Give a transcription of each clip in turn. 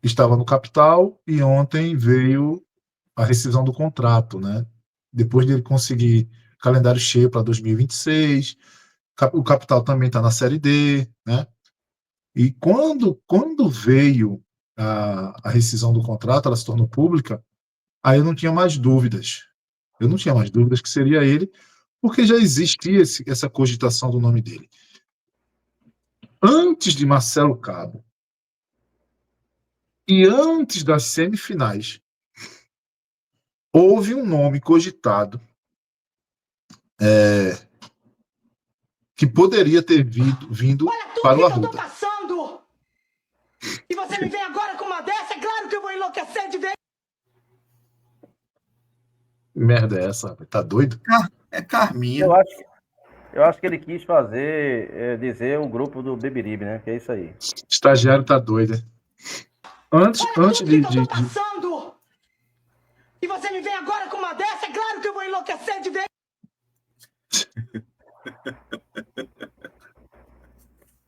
estava no capital e ontem veio a rescisão do contrato, né? Depois de ele conseguir calendário cheio para 2026, o capital também está na Série D, né? E quando veio a rescisão do contrato, ela se tornou pública, aí eu não tinha mais dúvidas. Eu não tinha mais dúvidas que seria ele, porque já existia essa cogitação do nome dele. Antes de Marcelo Cabo e antes das semifinais, houve um nome cogitado que poderia ter vindo para o Arruda. Olha tudo que eu tô passando! E você me vem agora com uma dessa? É claro que eu vou enlouquecer de vez! Que merda é essa? Tá doido? É Carminha. Eu acho que ele quis dizer o grupo do Beberibe, né? Que é isso aí. Estagiário tá doido. Antes Olha de, tudo que eu tô passando! E você me vem agora com uma dessa? É claro que eu vou enlouquecer de vez!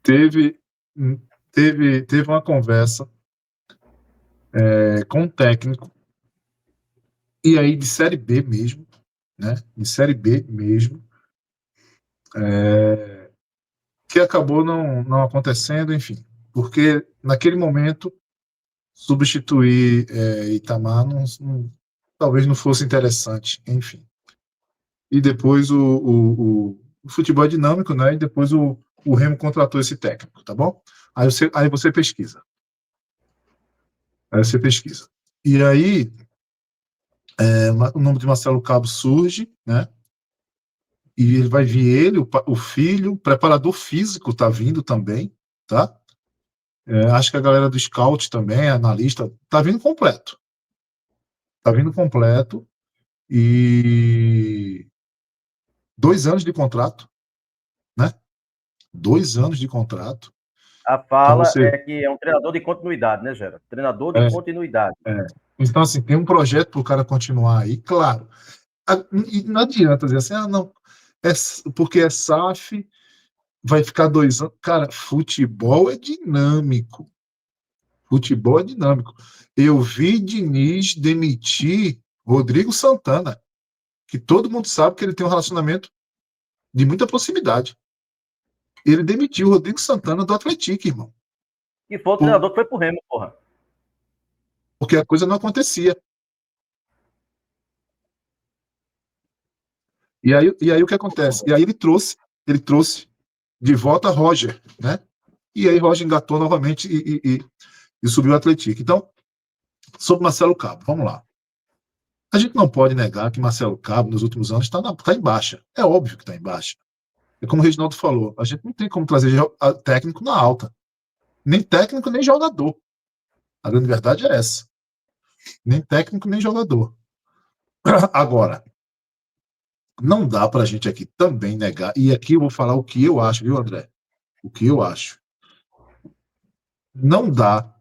Teve uma conversa com um técnico, e aí de Série B mesmo, né? De Série B mesmo, que acabou não acontecendo, enfim, porque naquele momento substituir Itamar talvez não fosse interessante, enfim. E depois o futebol é dinâmico, né? E depois o Remo contratou esse técnico, tá bom? Aí você pesquisa. E aí o nome de Marcelo Cabo surge, né? E ele vai vir o filho, o preparador físico tá vindo também, tá? Acho que a galera do scout também, analista, tá vindo completo. E 2 anos de contrato, né? 2 anos de contrato. A fala é que é um treinador de continuidade, né, Gera? Treinador de continuidade. Então, assim, tem um projeto para o cara continuar aí, claro. E não adianta dizer assim, não, porque é SAF, vai ficar 2 anos. Cara, futebol é dinâmico. Eu vi Diniz demitir Rodrigo Santana, que todo mundo sabe que ele tem um relacionamento de muita proximidade. Ele demitiu o Rodrigo Santana do Atlético, irmão. E foi o treinador que foi pro Remo, porra. Porque a coisa não acontecia. E aí o que acontece? E aí ele trouxe de volta Roger, né? E aí Roger engatou novamente e subiu o Atlético. Então, sobre Marcelo Cabo, vamos lá. A gente não pode negar que Marcelo Cabo, nos últimos anos, está em baixa. É óbvio que está em baixa. É como o Reginaldo falou, a gente não tem como trazer técnico na alta. Nem técnico, nem jogador. A grande verdade é essa. Nem técnico, nem jogador. Agora, não dá para a gente aqui também negar, e aqui eu vou falar o que eu acho, viu, André? O que eu acho. Não dá,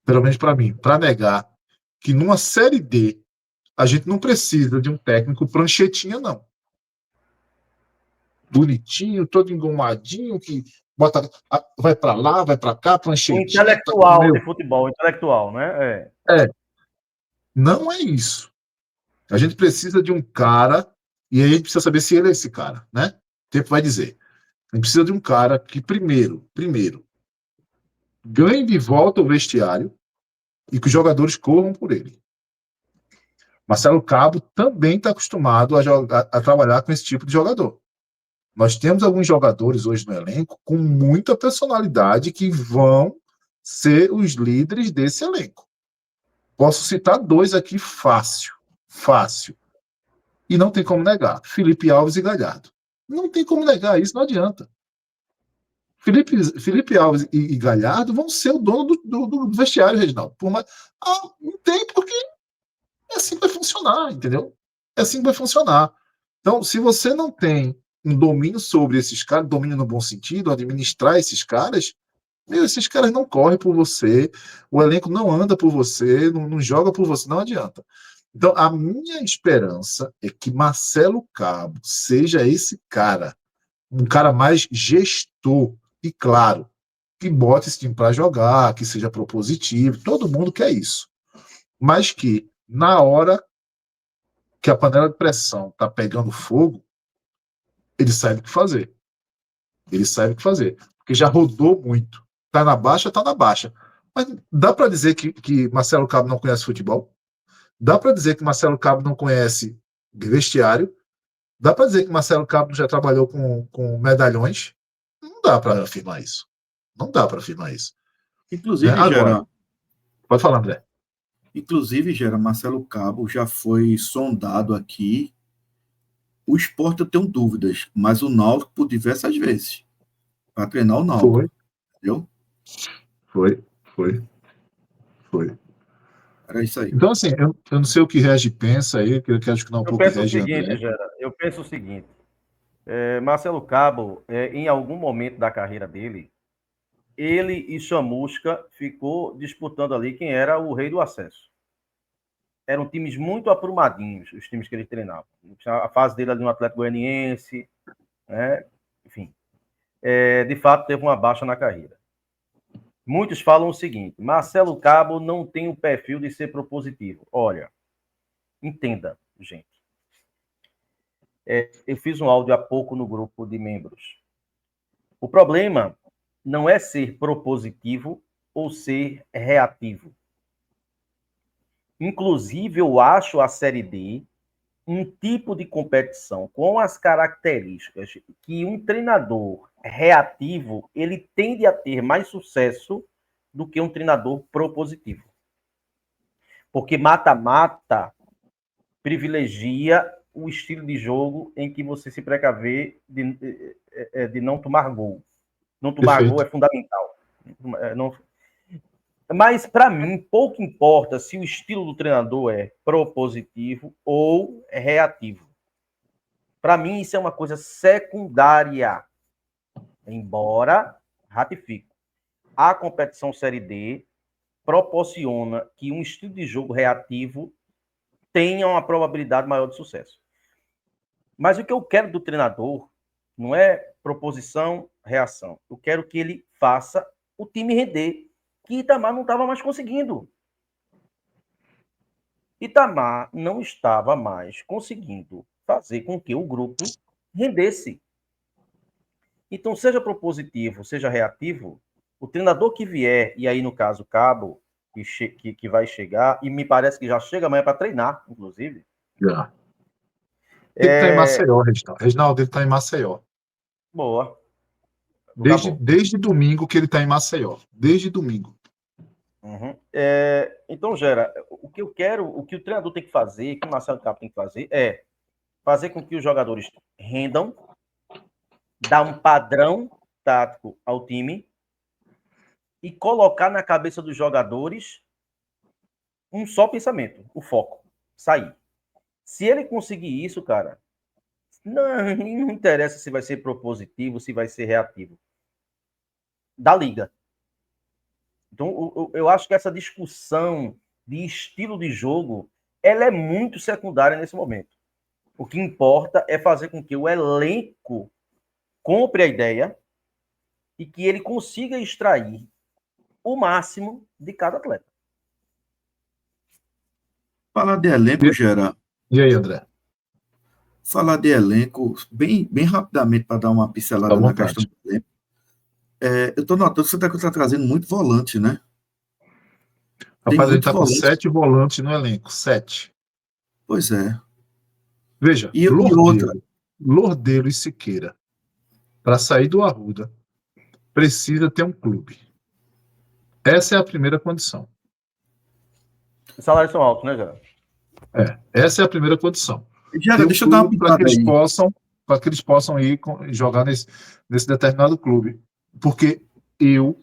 pelo menos para mim, para negar que numa Série D a gente não precisa de um técnico pranchetinha, não. Bonitinho, todo engomadinho, que vai para lá, vai para cá, pranchetinha. Intelectual de futebol, intelectual, né? Não é isso. A gente precisa de um cara, e aí a gente precisa saber se ele é esse cara, né? O tempo vai dizer. A gente precisa de um cara que, primeiro, ganhe de volta o vestiário e que os jogadores corram por ele. Marcelo Cabo também está acostumado a trabalhar com esse tipo de jogador. Nós temos alguns jogadores hoje no elenco com muita personalidade que vão ser os líderes desse elenco. Posso citar 2 aqui fácil. E não tem como negar. Felipe Alves e Galhardo. Não tem como negar isso, não adianta. Felipe Alves e Galhardo vão ser o dono do vestiário, Reginaldo. Não tem, porque é assim que vai funcionar, entendeu? É assim que vai funcionar. Então, se você não tem um domínio sobre esses caras, domínio no bom sentido, administrar esses caras, esses caras não correm por você, o elenco não anda por você, não joga por você, não adianta. Então, a minha esperança é que Marcelo Cabo seja esse cara, um cara mais gestor. E claro, que bote esse time para jogar, que seja propositivo, todo mundo quer isso. Mas que, na hora que a panela de pressão está pegando fogo, ele sabe o que fazer. Ele sabe o que fazer. Porque já rodou muito. Tá na baixa, tá na baixa. Mas dá para dizer que Marcelo Cabo não conhece futebol? Dá para dizer que Marcelo Cabo não conhece vestiário? Dá para dizer que Marcelo Cabo já trabalhou com medalhões? Não dá para afirmar isso. Não dá para afirmar isso. Inclusive, Agora, pode falar, André. Inclusive, Marcelo Cabo já foi sondado aqui. O Sport eu tenho dúvidas, mas o Náutico por diversas vezes. Para treinar o Náutico. Foi. Entendeu? Foi. Era isso aí. Então, assim, eu não sei o que Regi pensa aí, que eu quero escutar um pouco de Regi André. Eu penso o seguinte, Marcelo Cabo, em algum momento da carreira dele, ele e Chamusca ficou disputando ali quem era o rei do acesso. Eram times muito aprumadinhos, os times que ele treinava. A fase dele ali no Atlético Goianiense, né? Enfim. De fato, teve uma baixa na carreira. Muitos falam o seguinte, Marcelo Cabo não tem o perfil de ser propositivo. Olha, entenda, gente. Eu fiz um áudio há pouco no grupo de membros. O problema não é ser propositivo ou ser reativo. Inclusive, eu acho a Série D um tipo de competição com as características que um treinador reativo ele tende a ter mais sucesso do que um treinador propositivo. Porque mata-mata privilegia o estilo de jogo em que você se precaver de não tomar gol. Não tomar Perfeito. Gol é fundamental. Mas, para mim, pouco importa se o estilo do treinador é propositivo ou reativo. Para mim, isso é uma coisa secundária. Embora, ratifico, a competição Série D proporciona que um estilo de jogo reativo tenha uma probabilidade maior de sucesso. Mas o que eu quero do treinador não é proposição, reação. Eu quero que ele faça o time render, que Itamar não estava mais conseguindo. Itamar não estava mais conseguindo fazer com que o grupo rendesse. Então, seja propositivo, seja reativo, o treinador que vier, e aí no caso Cabo, que vai chegar, e me parece que já chega amanhã para treinar, inclusive. Já. Ele está em Maceió, Reginaldo, ele está em Maceió. Boa. Desde domingo que ele está em Maceió. Desde domingo. Uhum. Então, Gera, o que eu quero, o que o treinador tem que fazer, que o Marcelo Cabo tem que fazer, é fazer com que os jogadores rendam, dar um padrão tático ao time e colocar na cabeça dos jogadores um só pensamento, o foco, sair. Se ele conseguir isso, cara, não interessa se vai ser propositivo, se vai ser reativo. Da liga. Então, eu acho que essa discussão de estilo de jogo, ela é muito secundária nesse momento. O que importa é fazer com que o elenco compre a ideia e que ele consiga extrair o máximo de cada atleta. Falar de elenco, Gera. E aí, André? Falar de elenco, bem rapidamente, para dar uma pincelada na questão do elenco. Eu estou notando que você está trazendo muito volante, né? Rapaz, ele está com 7 volantes no elenco. 7. Pois é. Veja, Lordeiro e Siqueira, para sair do Arruda, precisa ter um clube. Essa é a primeira condição. Os salários são altos, né, Geraldo? Essa é a primeira condição. Gera, deixa eu dar uma para que eles possam ir jogar nesse determinado clube. Porque eu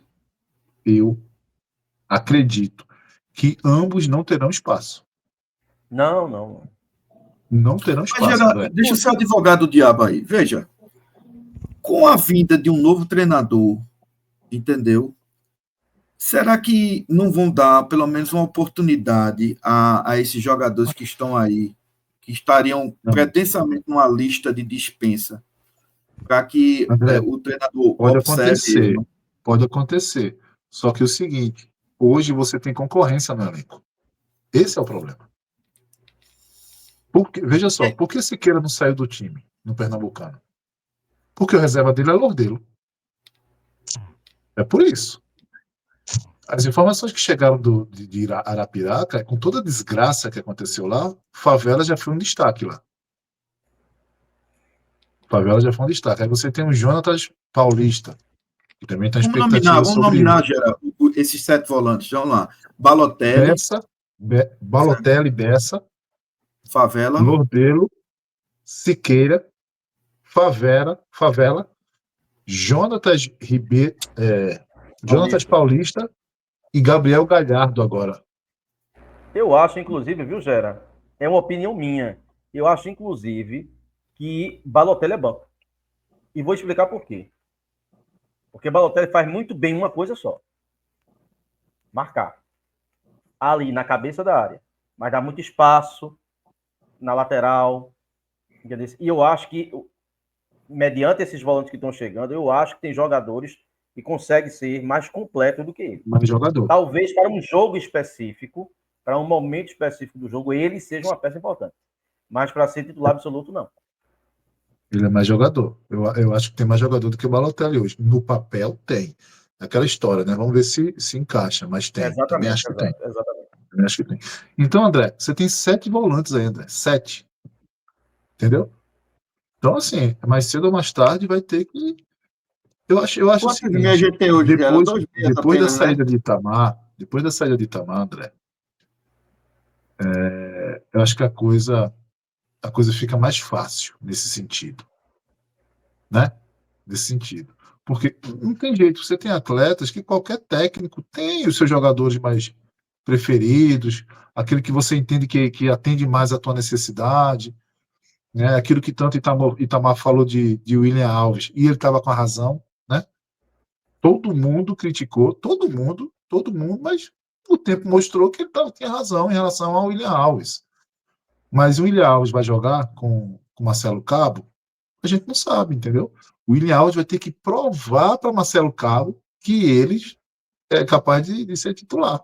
acredito que ambos não terão espaço. Não. Não terão espaço. Mas, Gera, deixa eu ser advogado do diabo aí. Veja, com a vinda de um novo treinador, entendeu? Será que não vão dar pelo menos uma oportunidade a esses jogadores que estão aí, que estariam pretensamente numa lista de dispensa, para que André, o treinador pode observe? acontecer. Pode acontecer. Só que é o seguinte, hoje você tem concorrência no elenco. Esse é o problema. Veja só, por que Siqueira não saiu do time no Pernambucano? Porque o reserva dele é Lordelo. É por isso. As informações que chegaram de Arapiraca, com toda a desgraça que aconteceu lá, Favela já foi um destaque lá. Favela já foi um destaque. Aí você tem o Jonatas Paulista, que também tem expectativa Vamos sobre nominar, ele. Geraldo, esses 7 volantes. Vamos lá. Balotelli, Balotelli, Bessa, Favela, Lordelo, Siqueira, Favela, Jonatas Ribeiro, Jonatas Paulista e Gabriel Galhardo agora. Eu acho, inclusive, viu, Gera? É uma opinião minha. Eu acho, inclusive, que Balotelli é banco. E vou explicar por quê. Porque Balotelli faz muito bem uma coisa só. Marcar. Ali, na cabeça da área. Mas dá muito espaço na lateral. Entendeu? E eu acho que, mediante esses volantes que estão chegando, eu acho que tem jogadores que conseguem ser mais completos do que ele. Mais jogador. Talvez para um jogo específico, para um momento específico do jogo, ele seja uma peça importante. Mas para ser titular absoluto, não. Ele é mais jogador. Eu acho que tem mais jogador do que o Balotelli hoje. No papel, tem. Aquela história, né? Vamos ver se encaixa, mas tem. Também acho que tem. Também acho que tem. Então, André, você tem 7 volantes aí, André. 7. Entendeu? Então, assim, mais cedo ou mais tarde vai ter que... Eu acho o seguinte, depois da saída de Itamar, André, eu acho que a coisa fica mais fácil nesse sentido, né? Nesse sentido. Porque não tem jeito, você tem atletas que qualquer técnico tem os seus jogadores mais preferidos, aquele que você entende que atende mais à tua necessidade, né? Aquilo que tanto Itamar falou de William Alves, e ele estava com a razão, né? Todo mundo criticou, todo mundo, mas o tempo mostrou que ele tinha razão em relação ao William Alves. Mas o William Alves vai jogar com Marcelo Cabo? A gente não sabe, entendeu? O William Alves vai ter que provar para Marcelo Cabo que ele é capaz de ser titular.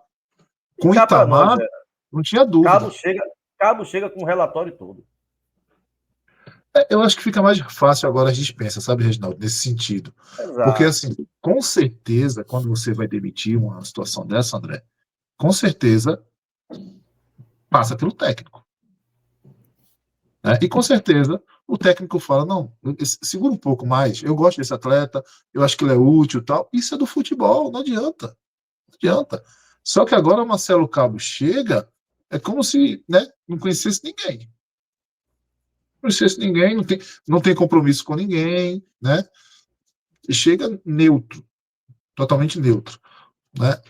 Com o Itamar, não tinha dúvida. Cabo chega com o relatório todo. Eu acho que fica mais fácil agora as dispensas, sabe, Reginaldo, nesse sentido. Exato. Porque, assim, com certeza, quando você vai demitir uma situação dessa, André, com certeza passa pelo técnico. Né? E com certeza o técnico fala, não, segura um pouco mais, eu gosto desse atleta, eu acho que ele é útil e tal. Isso é do futebol, não adianta. Não adianta. Só que agora o Marcelo Cabo chega, é como se, né, não conhecesse ninguém. Não conhecesse ninguém, não tem compromisso com ninguém, né? Chega neutro, totalmente neutro, né?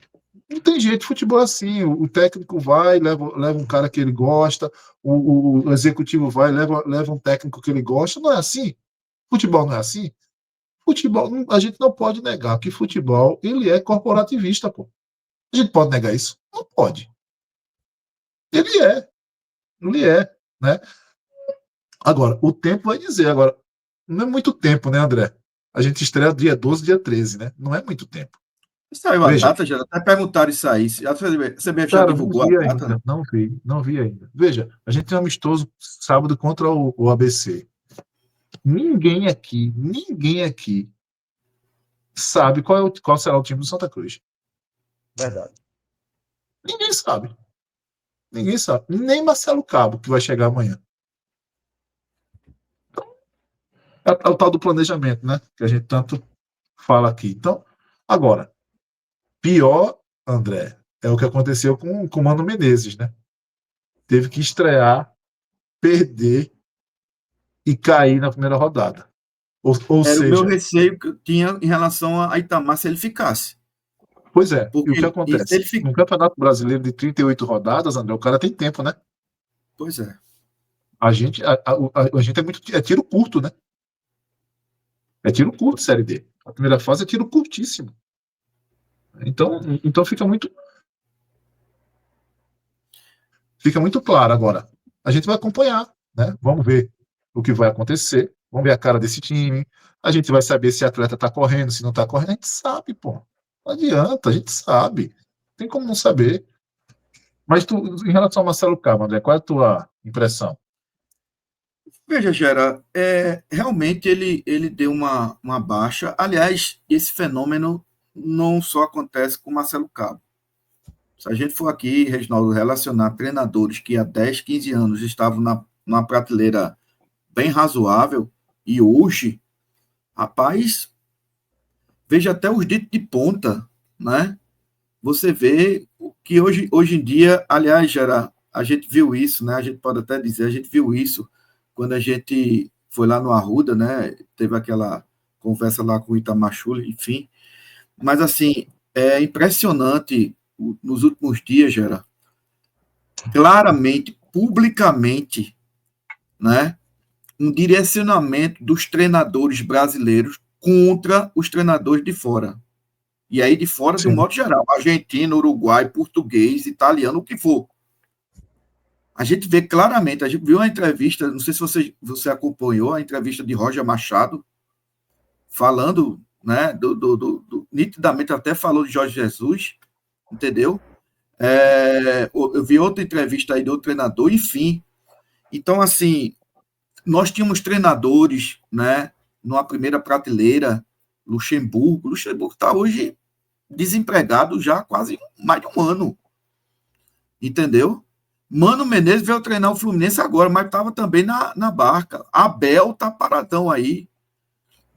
Não tem jeito, futebol é assim, o técnico vai, leva um cara que ele gosta, o executivo vai, leva um técnico que ele gosta, não é assim? Futebol não é assim? Futebol, a gente não pode negar que futebol, ele é corporativista, pô. A gente pode negar isso? Não pode. Ele é, né? Agora, o tempo vai dizer, agora, não é muito tempo, né, André? A gente estreia dia 12, dia 13, né? Não é muito tempo. Saiu a data, já até perguntaram isso aí. A CBF já divulgou a data? Ainda, não vi ainda. Veja, a gente tem um amistoso sábado contra o ABC. Ninguém aqui sabe qual será o time do Santa Cruz. Verdade. Ninguém sabe. Nem Marcelo Cabo, que vai chegar amanhã. É o tal do planejamento, né? Que a gente tanto fala aqui. Então, agora, pior, André, é o que aconteceu com o Mano Menezes, né? Teve que estrear, perder e cair na primeira rodada. Ou Era seja, o meu receio que eu tinha em relação a Itamar se ele ficasse. Pois é, porque e o que acontece? No Campeonato Brasileiro de 38 rodadas, André, o cara tem tempo, né? Pois é. A gente é tiro curto, né? É tiro curto, Série D. A primeira fase é tiro curtíssimo. Então fica muito claro agora. A gente vai acompanhar, né? Vamos ver o que vai acontecer, vamos ver a cara desse time, a gente vai saber se o atleta está correndo, se não está correndo, a gente sabe, pô. Não adianta, a gente sabe. Não tem como não saber. Mas em relação ao Marcelo Cabo, André, qual é a tua impressão? Veja, Gera, realmente ele deu uma baixa. Aliás, esse fenômeno não só acontece com o Marcelo Cabo. Se a gente for aqui, Reginaldo, relacionar treinadores que há 10, 15 anos estavam numa prateleira bem razoável e hoje, rapaz, veja até os ditos de ponta, né? Você vê que hoje em dia, aliás, Gera, a gente viu isso, né? A gente pode até dizer, a gente viu isso quando a gente foi lá no Arruda, né? Teve aquela conversa lá com o Itamar Schulli, enfim. Mas, assim, é impressionante, nos últimos dias, Gera, claramente, publicamente, né? Um direcionamento dos treinadores brasileiros contra os treinadores de fora. E aí de fora, de um modo geral, argentino, uruguai, português, italiano, o que for. A gente vê claramente, a gente viu uma entrevista, não sei se você acompanhou a entrevista de Roger Machado, falando, né, nitidamente até falou de Jorge Jesus, entendeu? Eu vi outra entrevista aí de outro treinador, enfim. Então, assim, nós tínhamos treinadores, né, numa primeira prateleira, Luxemburgo está hoje desempregado já há quase mais de um ano, entendeu? Mano Menezes veio treinar o Fluminense agora, mas estava também na barca. Abel tá paradão aí,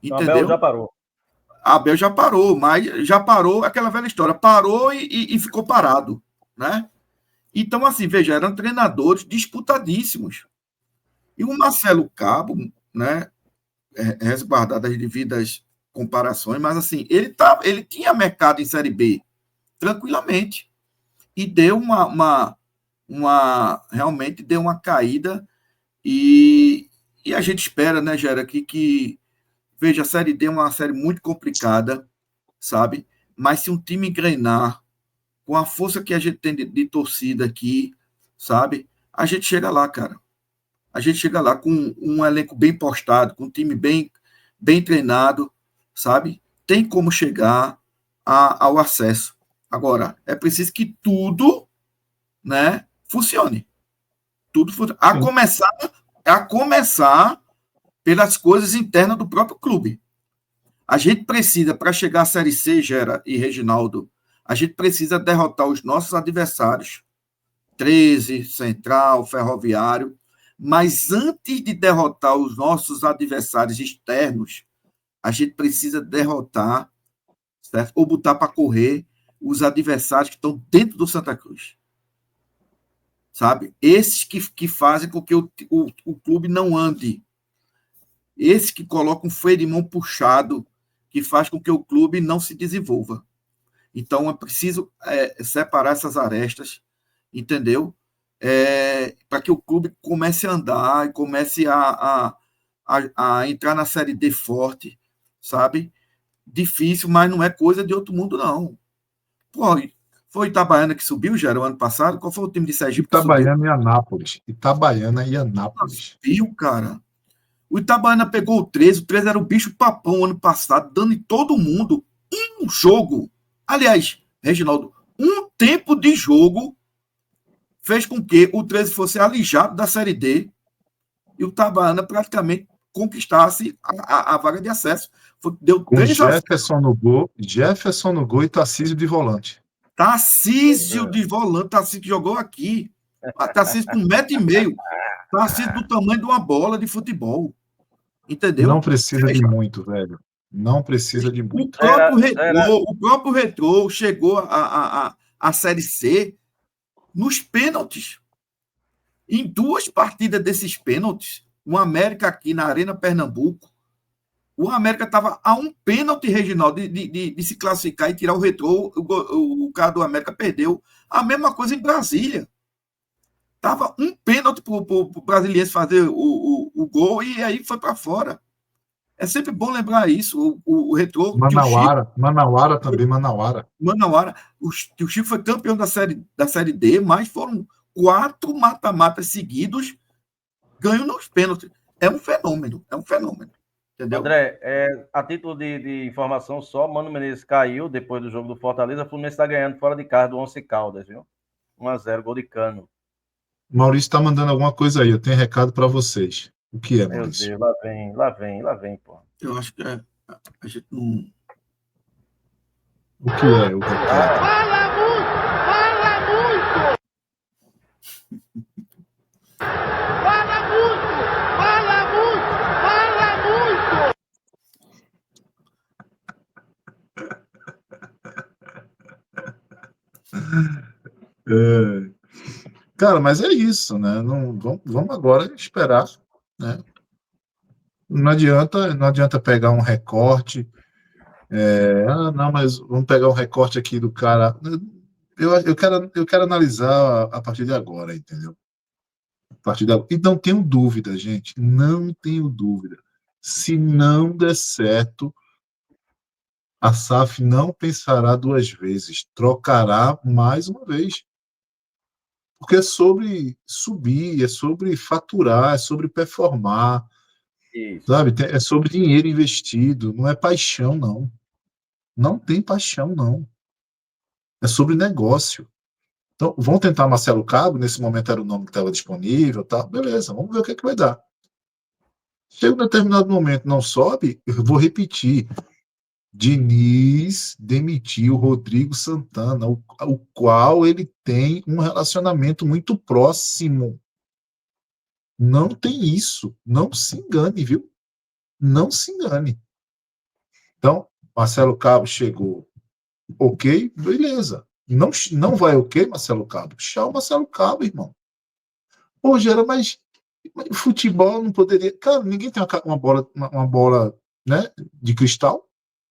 entendeu? Abel já parou. Abel já parou, mas já parou aquela velha história, parou e ficou parado, né? Então, assim, veja, eram treinadores disputadíssimos. E o Marcelo Cabo, né, resguardado as devidas comparações, mas assim, ele tinha mercado em Série B tranquilamente e deu realmente deu uma caída e a gente espera, né, Gera, que veja, a Série D é uma série muito complicada, sabe? Mas se um time engrenar com a força que a gente tem de torcida aqui, sabe? A gente chega lá, cara. A gente chega lá com um elenco bem postado, com um time bem treinado, sabe? Tem como chegar ao acesso. Agora, é preciso que tudo, né, funcione. Tudo funcione. A começar pelas coisas internas do próprio clube. A gente precisa, para chegar à Série C, Gera e Reginaldo, a gente precisa derrotar os nossos adversários, 13, Central, Ferroviário, mas antes de derrotar os nossos adversários externos, a gente precisa derrotar, certo? Ou botar para correr os adversários que estão dentro do Santa Cruz. Sabe? Esses que fazem com que o clube não ande. Esses que colocam um freio de mão puxado, que faz com que o clube não se desenvolva. Então, é preciso separar essas arestas, entendeu? Para que o clube comece a andar e comece a entrar na Série D forte, sabe? Difícil, mas não é coisa de outro mundo, não. Pô, foi Itabaiana que subiu, já era o ano passado? Qual foi o time de Sergipe que Itabaiana subiu? e Anápolis. Itabaiana e Anápolis. Subiu, cara. O Itabaiana pegou o 13 era o bicho papão ano passado, dando em todo mundo um jogo. Aliás, Reginaldo, um tempo de jogo fez com que o 13 fosse alijado da Série D e o Itabaiana praticamente conquistasse a vaga de acesso. Deu Com 3 Jefferson no gol e Tarcísio de volante. Tarcísio de volante, Tarcísio que jogou aqui. Tarcísio com 1,5 m. Tarcísio do tamanho de uma bola de futebol. Entendeu? Não precisa de muito, velho. Não precisa de muito. O próprio Retrô chegou à Série C nos pênaltis. Em 2 partidas desses pênaltis, o América aqui na Arena Pernambuco, o América estava a um pênalti, Reginaldo, de se classificar e tirar o Retrô. O cara do América perdeu. A mesma coisa em Brasília. Estava um pênalti para o brasiliense fazer o gol e aí foi para fora. É sempre bom lembrar isso. O Retrô. Manauara também, Manauara. O Chico foi campeão da série D, mas foram 4 mata-matas seguidos, ganho nos pênaltis. é um fenômeno, entendeu? André, a título de informação só, Mano Menezes caiu depois do jogo do Fortaleza, o Fluminense está ganhando fora de casa do Once Caldas, viu? 1-0, gol de Cano. Maurício está mandando alguma coisa aí, eu tenho recado para vocês. O que é, Meu Maurício? Deus, lá vem, pô. Eu acho que a gente não... O que é o recado? Fala muito! Fala muito! Fala muito! Fala muito! Fala muito! É, cara, mas é isso, né? Não, vamos agora esperar, né? Não adianta pegar um recorte. Não, mas vamos pegar um recorte aqui do cara. Eu quero analisar a partir de agora, entendeu? A partir de agora. E não tenho dúvida, gente. Não tenho dúvida. Se não der certo, a SAF não pensará duas vezes, trocará mais uma vez. Porque é sobre subir, é sobre faturar, é sobre performar, Isso. sabe? É sobre dinheiro investido, não é paixão, não. Não tem paixão, não. É sobre negócio. Então, vão tentar Marcelo Cabo, nesse momento era o nome que estava disponível, tá? Beleza, vamos ver o que é que vai dar. Chega um determinado momento, não sobe, eu vou repetir. Diniz demitiu Rodrigo Santana, o qual ele tem um relacionamento muito próximo. Não tem isso. Não se engane, viu? Não se engane. Então, Marcelo Cabo chegou. Ok, beleza. Não vai ok, Marcelo Cabo? Tchau, Marcelo Cabo, irmão. Pô, Gera, mas futebol não poderia. Cara, ninguém tem uma bola, né, de cristal.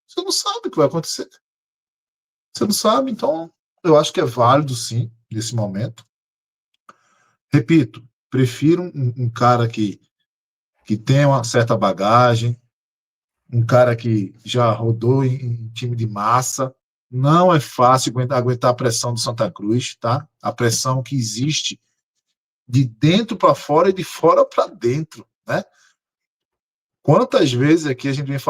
Você não sabe o que vai acontecer. Você não sabe, então eu acho que é válido, sim, nesse momento. Repito, prefiro um cara que tenha uma certa bagagem, um cara que já rodou em time de massa. Não é fácil aguentar a pressão do Santa Cruz, tá? A pressão que existe de dentro para fora e de fora para dentro, né? Quantas vezes aqui a gente vem falando